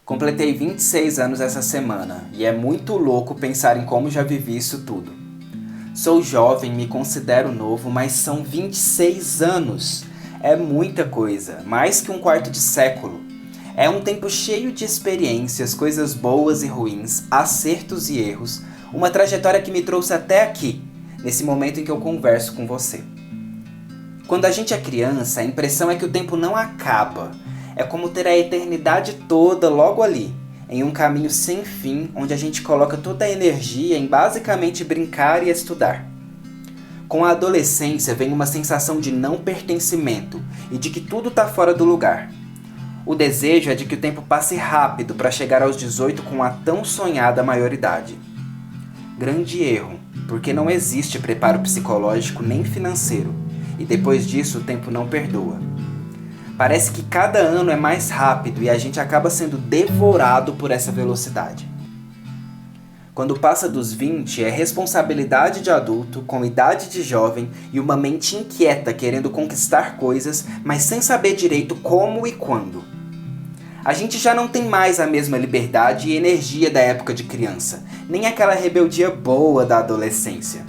Completei 26 anos essa semana e é muito louco pensar em como já vivi isso tudo. Sou jovem, me considero novo, mas são 26 anos. É muita coisa, mais que um quarto de século. É um tempo cheio de experiências, coisas boas e ruins, acertos e erros, uma trajetória que me trouxe até aqui, nesse momento em que eu converso com você. Quando a gente é criança, a impressão é que o tempo não acaba. É como ter a eternidade toda logo ali, em um caminho sem fim, onde a gente coloca toda a energia em basicamente brincar e estudar. Com a adolescência vem uma sensação de não pertencimento e de que tudo está fora do lugar. O desejo é de que o tempo passe rápido para chegar aos 18 com a tão sonhada maioridade. Grande erro, porque não existe preparo psicológico nem financeiro, e depois disso o tempo não perdoa. Parece que cada ano é mais rápido e a gente acaba sendo devorado por essa velocidade. Quando passa dos 20, é responsabilidade de adulto, com idade de jovem e uma mente inquieta querendo conquistar coisas, mas sem saber direito como e quando. A gente já não tem mais a mesma liberdade e energia da época de criança, nem aquela rebeldia boa da adolescência.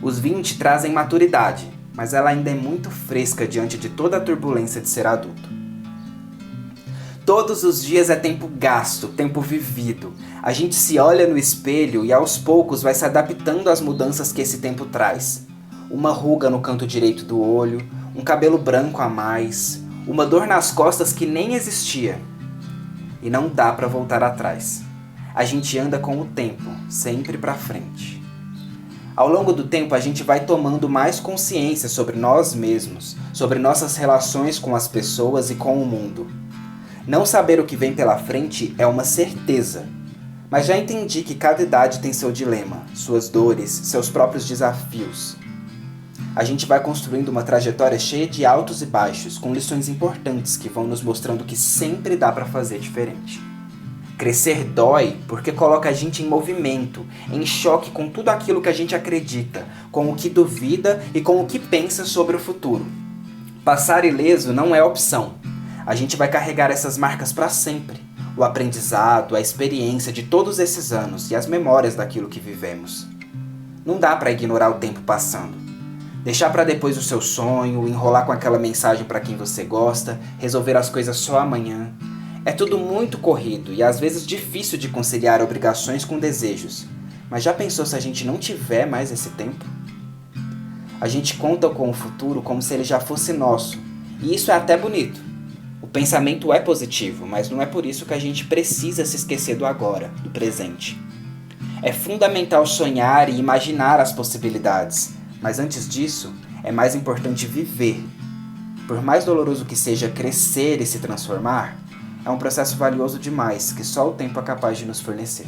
Os 20 trazem maturidade, mas ela ainda é muito fresca diante de toda a turbulência de ser adulto. Todos os dias é tempo gasto, tempo vivido. A gente se olha no espelho e aos poucos vai se adaptando às mudanças que esse tempo traz. Uma ruga no canto direito do olho, um cabelo branco a mais, uma dor nas costas que nem existia. E não dá para voltar atrás. A gente anda com o tempo, sempre para frente. Ao longo do tempo, a gente vai tomando mais consciência sobre nós mesmos, sobre nossas relações com as pessoas e com o mundo. Não saber o que vem pela frente é uma certeza, mas já entendi que cada idade tem seu dilema, suas dores, seus próprios desafios. A gente vai construindo uma trajetória cheia de altos e baixos, com lições importantes que vão nos mostrando que sempre dá para fazer diferente. Crescer dói porque coloca a gente em movimento, em choque com tudo aquilo que a gente acredita, com o que duvida e com o que pensa sobre o futuro. Passar ileso não é opção. A gente vai carregar essas marcas para sempre. O aprendizado, a experiência de todos esses anos e as memórias daquilo que vivemos. Não dá para ignorar o tempo passando. Deixar para depois o seu sonho, enrolar com aquela mensagem para quem você gosta, resolver as coisas só amanhã. É tudo muito corrido e às vezes difícil de conciliar obrigações com desejos. Mas já pensou se a gente não tiver mais esse tempo? A gente conta com o futuro como se ele já fosse nosso. E isso é até bonito. O pensamento é positivo, mas não é por isso que a gente precisa se esquecer do agora, do presente. É fundamental sonhar e imaginar as possibilidades, mas antes disso, é mais importante viver. Por mais doloroso que seja crescer e se transformar, é um processo valioso demais que só o tempo é capaz de nos fornecer.